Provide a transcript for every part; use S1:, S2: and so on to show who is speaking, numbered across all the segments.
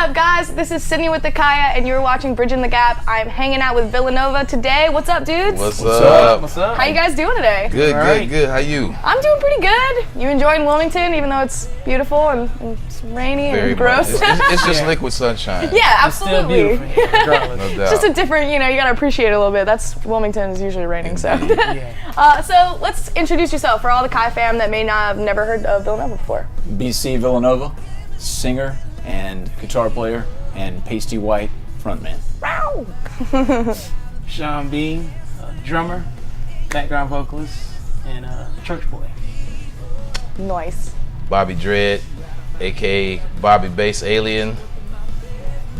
S1: up, guys? This is Sidnie with the Kaya, and you're watching Bridging the Gap. I'm hanging out with Villanova today. What's up, dudes?
S2: What's up?
S3: What's up?
S1: How you guys doing today?
S2: Good. How you?
S1: I'm doing pretty good. You enjoying Wilmington, even though it's beautiful and it's rainy and gross?
S2: It's just liquid sunshine.
S1: Yeah, absolutely.
S3: It's still beautiful, regardless.
S2: No doubt.
S1: It's just a different, you gotta appreciate it a little bit. That's Wilmington is usually raining, so. So let's introduce yourself for all the Kai fam that may not have never heard of Villanova before.
S4: BC Villanova, singer and guitar player and pasty white frontman.
S1: Wow.
S3: Sean Bean, drummer, background vocalist, and church boy.
S1: Nice.
S2: Bobby Dredd, aka Bobby Bass Alien,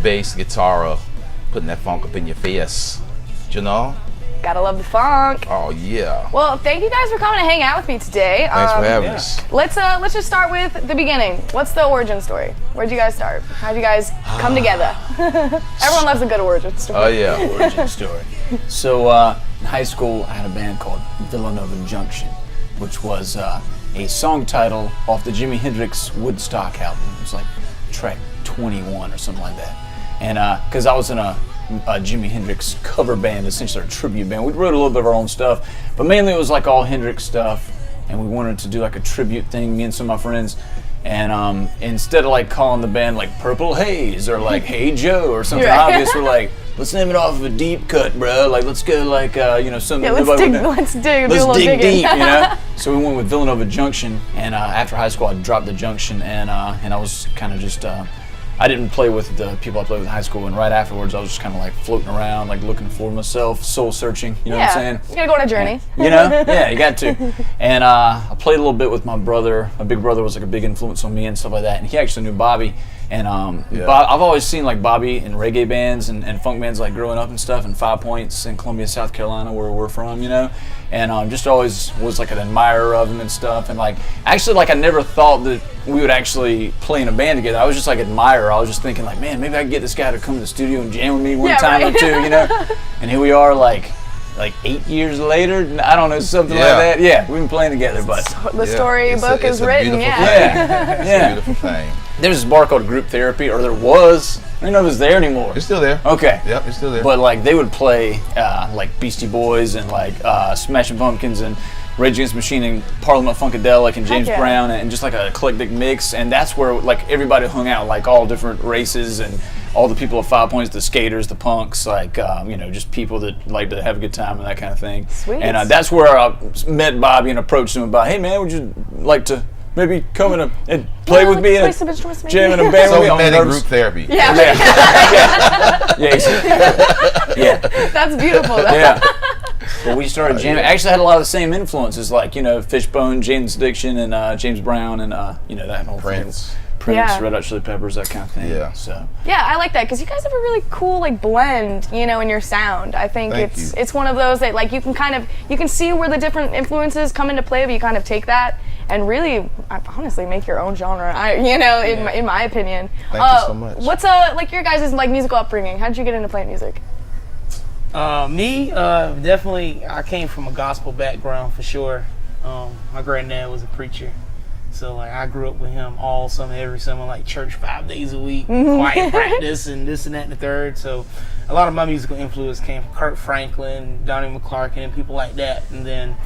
S2: bass guitar, putting that funk up in your face. You know?
S1: Gotta love the funk.
S2: Oh yeah.
S1: Well, thank you guys for coming to hang out with me today.
S2: Thanks for having us.
S1: Let's just start with the beginning. What's the origin story? Where'd you guys start? How'd you guys come together? Everyone loves a good origin story.
S2: Oh yeah.
S4: Origin story. So in high school, I had a band called Villanova Junction, which was a song title off the Jimi Hendrix Woodstock album. It was like track 21 or something like that. And because I was in a Jimi Hendrix cover band, essentially a tribute band. We wrote a little bit of our own stuff, but mainly it was like all Hendrix stuff, and we wanted to do like a tribute thing, me and some of my friends, and instead of like calling the band like Purple Haze or like Hey Joe or something obvious, we're like, let's name it off of a deep cut, bro. Like let's go like something.
S1: Yeah, let's dig
S4: dig deep, So we went with Villanova Junction, and after high school I dropped the Junction, and I was kind of just I didn't play with the people I played with in high school, and right afterwards I was just kind of like floating around, like looking for myself, soul searching, you know what I'm saying?
S1: You gotta go on a journey.
S4: Yeah, you got to. And I played a little bit with my brother. My big brother was like a big influence on me and stuff like that, and he actually knew Bobby. And I've always seen like Bobby in reggae bands and funk bands like growing up and stuff, and 5 Points in Columbia, South Carolina, where we're from, and just always was like an admirer of him and stuff. And like actually, like I never thought that we would actually play in a band together. I was just like admirer. I was just thinking like, man, maybe I can get this guy to come to the studio and jam with me one time or two, And here we are, like 8 years later, I don't know, something like that. Yeah, we've been playing together, but
S1: the storybook is written.
S2: It's a beautiful thing.
S4: There's this bar called Group Therapy, or there was. I don't know if it's there anymore.
S2: It's still there.
S4: Okay.
S2: Yep, it's still there.
S4: But like they would play like Beastie Boys and like Smashing Pumpkins and Rage Against the Machine and Parliament Funkadelic and James Brown and just like an eclectic mix, and that's where like everybody hung out, like all different races and all the people at 5 Points, the skaters, the punks, like just people that like to have a good time and that kind of thing.
S1: Sweet.
S4: And that's where I met Bobby and approached him about, hey man, would you like to maybe come in and play with me and jam in a band
S2: so
S4: with me?
S2: we met in Group Therapy.
S4: Yeah.
S1: That's beautiful.
S4: Yeah. Well, we started jamming. Actually, had a lot of the same influences, like Fishbone, James Addiction, and James Brown, and that whole
S2: Prince.
S4: Red Hot Chili Peppers, that kind of thing.
S2: Yeah.
S4: So.
S1: Yeah, I like that because you guys have a really cool like blend, in your sound. I think it's one of those that like you can see where the different influences come into play, but you kind of take that and really, honestly, make your own genre. In my opinion.
S2: Thank you so much.
S1: What's like your guys' like musical upbringing? How did you get into playing music?
S3: Me, definitely, I came from a gospel background for sure. My granddad was a preacher. So like I grew up with him all summer, every summer, like church 5 days a week, choir practice, and this and that and the third. So a lot of my musical influence came from Kurt Franklin, Donnie McClurkin, and people like that. And then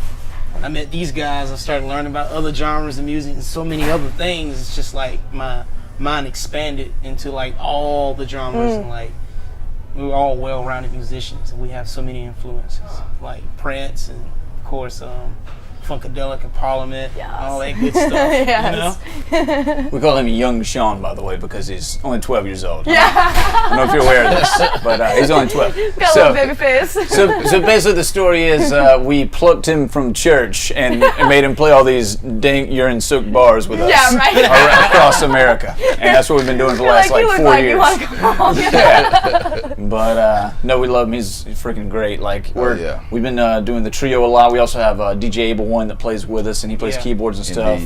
S3: I met these guys. I started learning about other genres of music and so many other things. It's just like my mind expanded into like all the genres, and like we were all well-rounded musicians, and we have so many influences, like Prince and of course Funkadelic and Parliament, all that good stuff.
S4: We call him Young Sean, by the way, because he's only 12 years old.
S1: Yeah.
S4: I don't know if you're aware of this, but he's only 12.
S1: Got a little baby face.
S4: So basically the story is we plucked him from church and made him play all these dank urine-soaked bars with us across America. And that's what we've been doing for the last like 4 years.
S1: You want to come home.
S4: But no, we love him. He's freaking great. Like we've been doing the trio a lot. We also have DJ Abel One that plays with us, and he plays keyboards and stuff.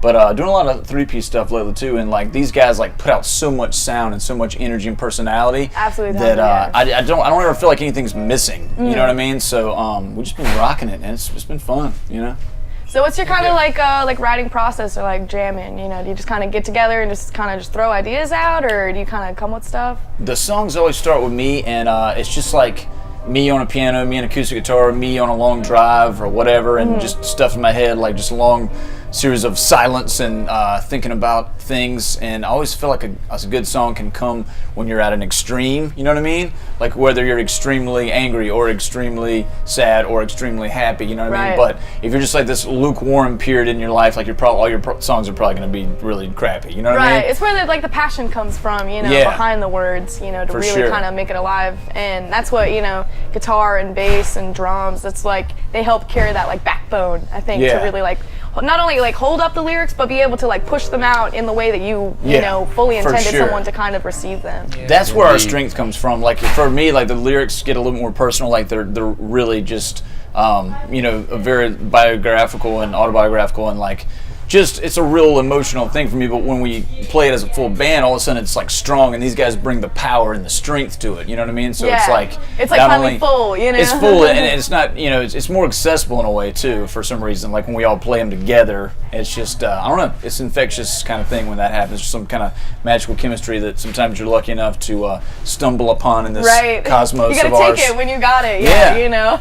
S4: But doing a lot of three-piece stuff lately too. And like these guys like put out so much sound and so much energy and personality.
S1: Absolutely.
S4: That I don't ever feel like anything's missing. You know what I mean? So we've just been rocking it, and it's been fun.
S1: So what's your kind of like writing process or like jamming? You know, do you just kind of get together and just kind of just throw ideas out, or do you kind of come with stuff?
S4: The songs always start with me, and it's just like me on a piano, me on acoustic guitar, me on a long drive or whatever, and just stuff in my head, like just a long series of silence and thinking about things. And I always feel like a good song can come when you're at an extreme, you know what I mean? Like whether you're extremely angry or extremely sad or extremely happy, you know what I mean? But if you're just like this lukewarm period in your life, like all your songs are probably going to be really crappy, you know what I mean?
S1: Right, it's where the passion comes from, you know, behind the words, you know, to really kind of make it alive. And that's what, you know, guitar and bass and drums, it's like they help carry that like backbone, I think, to really like not only like hold up the lyrics, but be able to like push them out in the way that you know, fully intended someone to kind of receive them.
S4: That's where our strength comes from. Like for me, like the lyrics get a little more personal. Like they're really just you know, very biographical and autobiographical, and like just it's a real emotional thing for me. But when we play it as a full band, all of a sudden it's like strong, and these guys bring the power and the strength to it. You know what I mean? So it's like
S1: finally full. You know,
S4: it's full, and it's not, you know, it's more accessible in a way too. For some reason, like when we all play them together, it's just I don't know, it's infectious kind of thing when that happens. Some kind of magical chemistry that sometimes you're lucky enough to stumble upon in this cosmos
S1: you
S4: of ours.
S1: You gotta take it when you got it. Yeah. You know.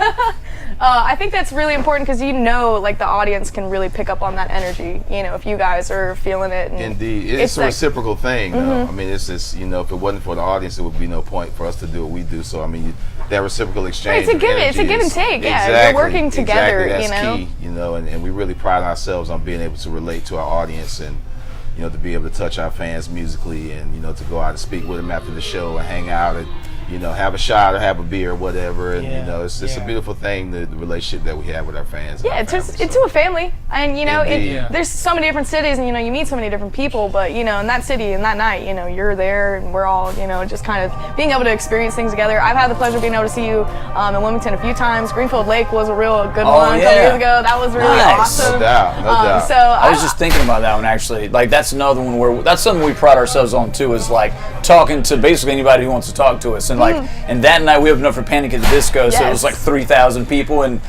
S1: I think that's really important because you know, like the audience can really pick up on that energy. You know, if you guys are feeling it. And
S2: indeed, it's a reciprocal thing. Though. I mean, it's just, you know, if it wasn't for the audience, there would be no point for us to do what we do. So I mean, that reciprocal exchange.
S1: It's a give and take. Yeah, you're working together.
S2: That's
S1: you know,
S2: key. You know, and we really pride ourselves on being able to relate to our audience and, you know, to be able to touch our fans musically, and, you know, to go out and speak with them after the show and hang out and, you know, have a shot or have a beer or whatever, and you know, it's a beautiful thing, the relationship that we have with our fans.
S1: Yeah, it's to a family, and you know, there's so many different cities, and you know, you meet so many different people, but you know, in that city and that night, you know, you're there, and we're all, you know, just kind of being able to experience things together. I've had the pleasure of being able to see you in Wilmington a few times. Greenfield Lake was a real good one a couple years ago. That was really awesome.
S2: No doubt.
S1: So
S4: I was just thinking about that one actually. Like that's another one where that's something we pride ourselves on too, is like talking to basically anybody who wants to talk to us, and like and that night we opened up for Panic at the Disco, so it was like 3,000 people, and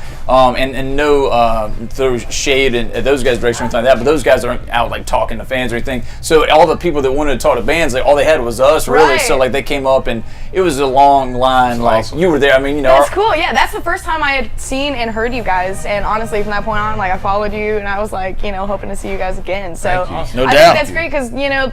S4: no throw shade in those guys' direction or anything like that, but those guys aren't out like talking to fans or anything. So all the people that wanted to talk to bands, like all they had was us, really. So like they came up, and it was a long line. Like you were there. I mean, you know,
S1: that's cool. Yeah, that's the first time I had seen and heard you guys, and honestly, from that point on, like I followed you, and I was like, you know, hoping to see you guys again. So
S4: no
S1: I
S4: doubt.
S1: think that's great because you know,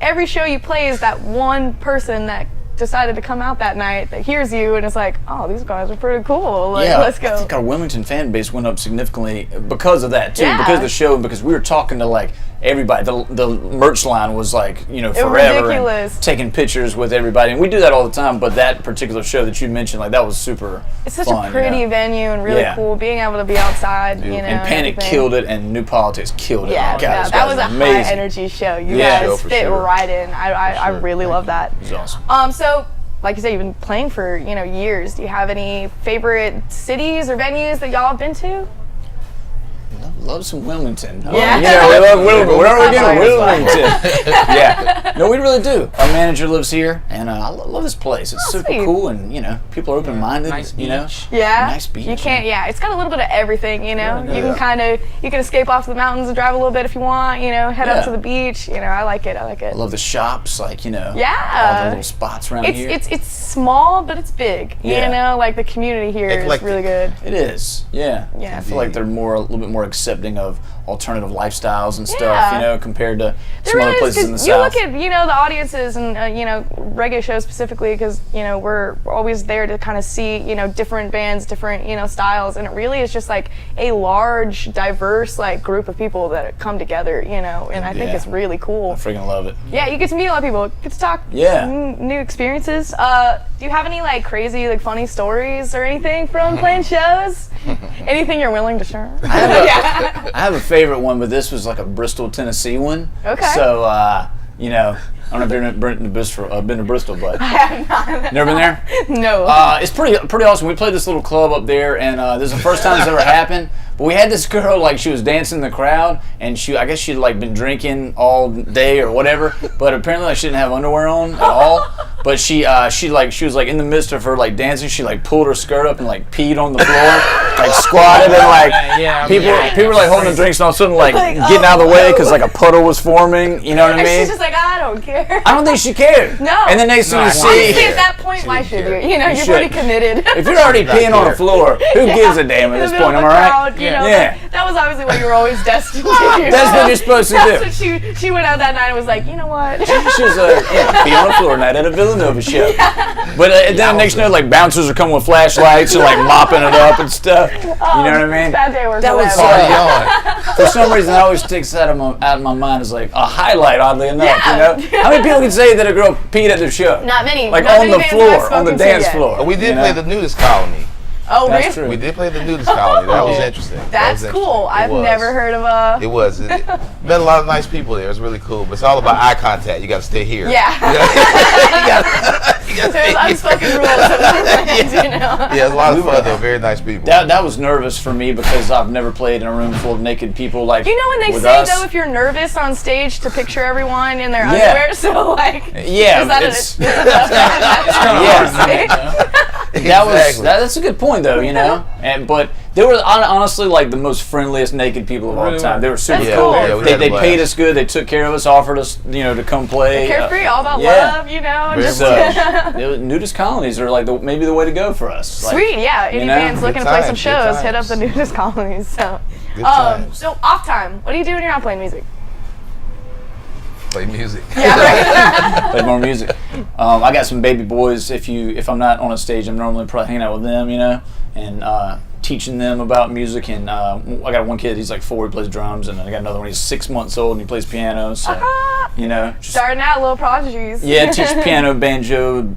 S1: every show you play is that one person that decided to come out that night that hears you and it's like, oh, these guys are pretty cool. Like, let's go.
S4: I think our Wilmington fan base went up significantly because of that too, because of the show, and because we were talking to like everybody. The merch line was like, you know, forever, and taking pictures with everybody, and we do that all the time. But that particular show that you mentioned, like that was super.
S1: It's such a pretty venue and really cool. Being able to be outside, you know.
S4: And Panic killed it, and New Politics killed it.
S1: Yeah, that was a
S4: amazing.
S1: high energy show. You guys fit right in. I really love that.
S4: It was awesome.
S1: So, like you said, you've been playing for, you know, years. Do you have any favorite cities or venues that y'all have been to?
S4: Love some Wilmington.
S1: Yeah.
S4: You know, we love Wilmington. Where are we going? Wilmington. Yeah. No, we really do. Our manager lives here, and I love this place. It's super cool, and you know, people are open-minded.
S3: Nice
S4: you know,
S1: nice
S4: beach.
S1: You can't. Yeah, it's got a little bit of everything. You know, you can escape off to the mountains and drive a little bit if you want. You know, head up to the beach. You know, I like it. I love
S4: the shops, like you know, all the little spots around here.
S1: It's small, but it's big. You know, like the community here is really good.
S4: It is. Yeah. I feel like they're a little bit more accepting of alternative lifestyles and stuff, you know, compared to some other places in the South.
S1: You look at, you know, the audiences and, you know, reggae shows specifically because, you know, we're always there to kind of see, you know, different bands, different, you know, styles. And it really is just like a large, diverse, like group of people that come together, you know, and I think it's really cool.
S4: I freaking love it.
S1: Yeah, you get to meet a lot of people, get to talk new experiences. Do you have any like crazy, like funny stories or anything from playing shows? Anything you're willing to share?
S4: I have a favorite one, but this was like a Bristol, Tennessee one.
S1: Okay.
S4: So, you know, I don't know if you've been to Bristol, but
S1: I have not.
S4: Never been there?
S1: No.
S4: It's pretty awesome. We played this little club up there, and this is the first time it's ever happened. But we had this girl, like she was dancing in the crowd, and I guess she'd like been drinking all day or whatever. But apparently, like, she didn't have underwear on at all. But she was like in the midst of her like dancing, she like pulled her skirt up and like peed on the floor, like squatted and like people were like holding the drinks and all of a sudden like getting out of the way because like a puddle was forming. You know what I mean?
S1: She's just like, I don't care.
S4: I don't think she cared.
S1: No.
S4: And then next thing you see,
S1: honestly, at that point, why should you? You know, you're pretty committed.
S4: if you're already peeing on the floor, who gives a damn at this point? Am I right?
S1: Yeah. That was obviously what you were always destined to do.
S4: That's what you're supposed to do.
S1: That's what she went out that night and was like, you know what?
S4: She was pee on the floor night at a Villanova show. But then the next night, like bouncers are coming with flashlights and like mopping it up and stuff. You know what I mean?
S1: Bad day work.
S4: That was for some reason that always sticks out of my mind as like a highlight. Oddly enough, you know, how many people can say that a girl peed at their show?
S1: Not many.
S4: Like
S1: not
S4: on
S1: many
S4: the floor, on the dance floor.
S2: We did play the nudist colony.
S1: Oh,
S4: That's
S1: really?
S4: true.
S2: We did play the nudist colony. That was interesting.
S1: That's cool. I've never heard of a.
S2: It was. Met a lot of nice people there. It was really cool. But it's all about eye contact. You got to stay here.
S1: Yeah. There's unspoken rules sometimes, you know.
S2: Yeah, it's a lot of fun though. Very nice people.
S4: That was nervous for me because I've never played in a room full of naked people like.
S1: You know when they
S4: with
S1: say
S4: us.
S1: though, if you're nervous on stage, to picture everyone in their underwear. So like.
S4: Yeah,
S1: is that
S4: it's
S3: kind of hard.
S4: That's a good point though, you know. But they were honestly like the most friendliest naked people of all time. They were super cool.
S1: Cool.
S4: They paid us good. They took care of us, offered us, you know, to come play.
S1: Carefree, all about love, you know. Just
S4: nudist colonies are like maybe the way to go for us. Like,
S1: sweet, yeah. Any bands looking to play some shows, hit up the nudist colonies. So, so off time. What do you do when you're not playing music?
S2: Play music.
S4: Play more music. I got some baby boys. If I'm not on a stage, I'm normally probably hanging out with them, you know, and teaching them about music. And I got one kid, he's like 4, he plays drums, and I got another one, he's 6 months old and he plays piano. So you know, just
S1: starting out, little prodigies.
S4: Yeah, teach piano, banjo,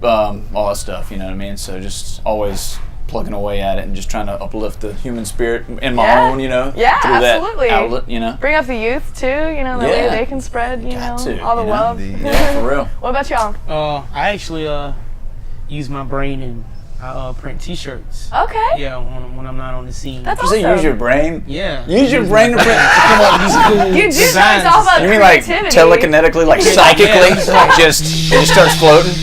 S4: all that stuff. You know what I mean? So just always plugging away at it and just trying to uplift the human spirit in my own, you know, through
S1: absolutely.
S4: that outlet, you know.
S1: Bring up the youth too, you know, that way they can spread, you know, all the love.
S4: Yeah, for real.
S1: What about y'all?
S3: I actually use my brain and I print T-shirts.
S1: Okay.
S3: Yeah, when I'm not on the scene.
S1: That's
S4: awesome. Use your brain?
S3: Yeah.
S4: Use your brain to print.
S3: Come up with these cool
S1: you do.
S3: designs.
S1: It's all about
S4: you mean like
S1: creativity.
S4: telekinetically, like psychically, it just starts floating?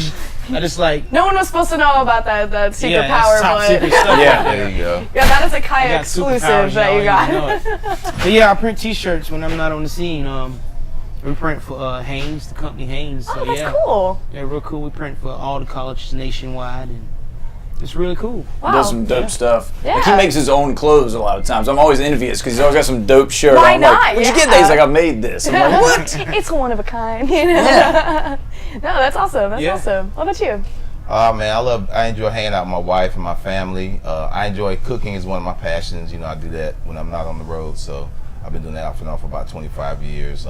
S3: I just like.
S1: No one was supposed to know about that secret
S3: Yeah,
S1: power,
S3: that's top
S1: but
S3: secret stuff.
S2: There you go.
S1: yeah, that is a
S3: I
S1: Kaya
S3: got
S1: exclusive
S3: superpowers,
S1: that you
S3: y'all
S1: got.
S3: even know it. But yeah, I print T-shirts when I'm not on the scene. We print for Haynes, the company Haynes. So
S1: that's
S3: yeah,
S1: cool.
S3: Yeah, real cool. We print for all the colleges nationwide, and it's really cool.
S1: Wow.
S4: Does some dope stuff.
S1: Yeah.
S4: Like he makes his own clothes a lot of times. I'm always envious because he's always got some dope shirt.
S1: Why
S4: I'm
S1: not?
S4: like, where'd you get that? He's like, I made this. I'm like, what?
S1: It's one of a kind, you know.
S4: Yeah.
S1: No, that's awesome. That's
S3: Yeah.
S1: awesome. What about you?
S2: Oh man, I enjoy hanging out with my wife and my family. I enjoy cooking is one of my passions. You know, I do that when I'm not on the road. So I've been doing that off and on for about 25 years.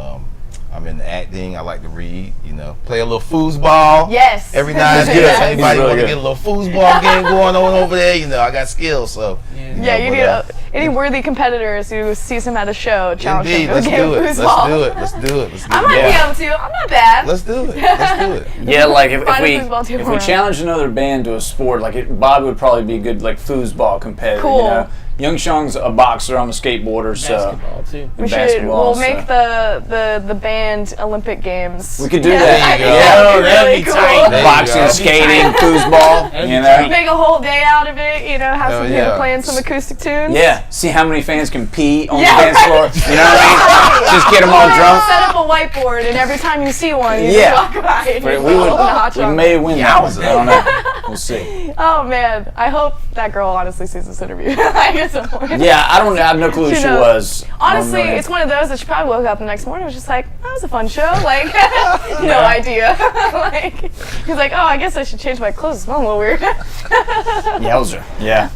S2: I'm into acting. I like to read. You know, play a little foosball.
S1: Yes.
S2: Every now and then.
S1: Yes.
S2: Anybody
S4: Really
S2: want to
S4: good.
S2: get a little foosball game going on over there? You know, I got skills. So
S1: Yeah, you need any worthy competitors who sees him at a show, challenge
S2: indeed,
S1: him to
S2: let's
S1: a game
S2: do
S1: of
S2: it. Let's
S1: foosball.
S2: do it. Let's do it. Let's do
S1: I might
S2: it.
S1: be able to. I'm not bad.
S2: Let's do it. Let's do it.
S4: Yeah, like if
S1: Find a
S4: we
S1: foosball team
S4: if we
S1: around.
S4: challenge another band to a sport, like Bob would probably be a good like foosball competitor.
S1: Cool.
S4: You know? Young Sean's a boxer. I'm a skateboarder. So
S3: Basketball too.
S1: We should.
S4: basketball,
S1: We'll make the band Olympic Games.
S4: we could do
S2: There
S4: that.
S2: you go.
S4: Yeah.
S3: Oh, that'd
S1: really
S3: be
S1: cool.
S3: tight.
S2: There you
S4: Boxing,
S2: go.
S4: skating, foosball.
S3: That'd
S4: You
S3: be
S4: know.
S3: tight.
S1: Make a whole day out of it. You know, have
S2: Hell
S1: some
S2: yeah.
S1: people playing some acoustic tunes.
S4: Yeah. See how many fans can pee on
S1: Yeah,
S4: the dance floor. You know what I mean? Just get them all drunk.
S1: Set up a whiteboard, and every time you see one, you
S4: Yeah.
S1: just walk by. And you
S4: We
S1: open the hot
S4: we
S1: chocolate.
S4: may win that one. I don't know. We'll see.
S1: Oh man, I hope that girl honestly sees this interview. Like at some point.
S4: Yeah, I have no clue who
S1: She
S4: she
S1: knows.
S4: was.
S1: Honestly,
S4: I don't know.
S1: it's one of those that she probably woke up the next morning and was just like, that was a fun show. Like, no idea. Like, he's like, oh, I guess I should change my clothes. It smells a little weird.
S4: Yowzer. Yeah.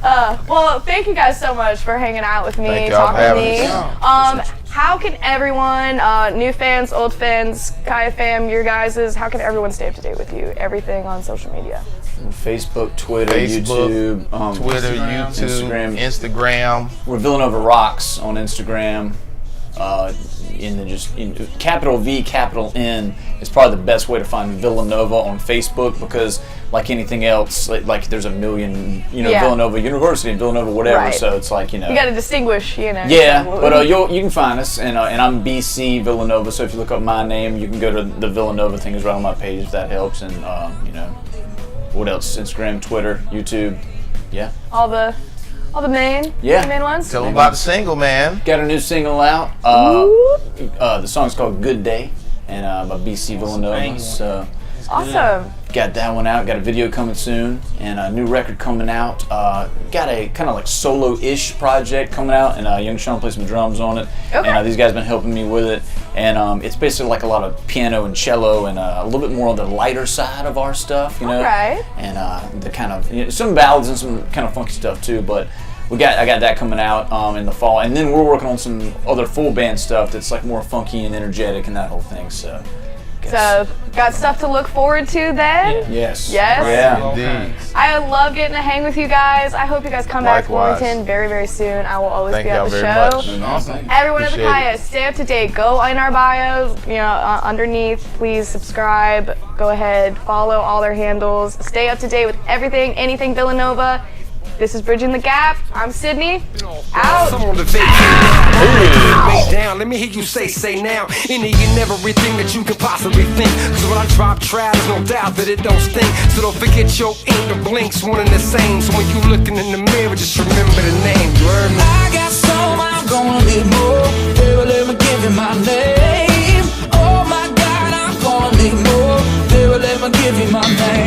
S1: Well, thank you guys so much for hanging out with me,
S2: Thank y'all for
S1: talking to
S2: having
S1: me. How can everyone, new fans, old fans, Kaya fam, your guys's, how can everyone stay up to date with you? Everything on social media.
S4: Facebook, Twitter,
S2: Facebook,
S4: YouTube,
S2: Twitter, YouTube, Instagram.
S4: We're Villanova Rocks on Instagram. Capital V, capital N is probably the best way to find Villanova on Facebook because, like anything else, like there's a million, Villanova University and Villanova whatever.
S1: Right.
S4: So it's like,
S1: You got to distinguish,
S4: Yeah, but you can find us, and I'm BC Villanova. So if you look up my name, you can go to the Villanova thing is right on my page if that helps, and what else? Instagram, Twitter, YouTube. Yeah.
S1: All the main ones.
S2: Tell them about the single, man.
S4: Got a new single out. The song's called Good Day, and by BC Villanova. So
S1: Awesome.
S4: got that one out. Got a video coming soon, and a new record coming out. Got a kind of like solo-ish project coming out, and Young Sean plays some drums on it.
S1: Okay.
S4: And these guys have been helping me with it. And it's basically like a lot of piano and cello, and a little bit more on the lighter side of our stuff, you know.
S1: Okay.
S4: And the kind of some ballads and some kind of funky stuff too. But I got that coming out in the fall, and then we're working on some other full band stuff that's like more funky and energetic and that whole thing. So.
S1: So, got stuff to look forward to then?
S4: Yes.
S1: Yes?
S4: Yeah.
S2: Indeed.
S1: I love getting to hang with you guys. I hope you guys come back to
S2: Likewise.
S1: Wilmington very, very soon. I will always
S2: Thank
S1: be at
S2: y'all
S1: the
S2: very
S1: show.
S2: much.
S4: Awesome.
S1: Everyone at the
S2: Appreciate
S1: Kaya, stay up to date. Go in our bios, underneath. Please subscribe. Go ahead, follow all their handles. Stay up to date with everything, anything Villanova. This is Bridging the Gap. I'm Sidnie. Out.
S5: Lay down, let me hear you say now. Any and everything that you can possibly think. Cause when I drop trap, there's no doubt that it don't stink. So don't forget your ink, the blinks, one and the same. So when you looking in the mirror, just remember the name. You heard me?
S6: I got some, I'm gonna need more. Baby, let me give you my name. Oh my God, I'm gonna need more. Baby, let me give you my name.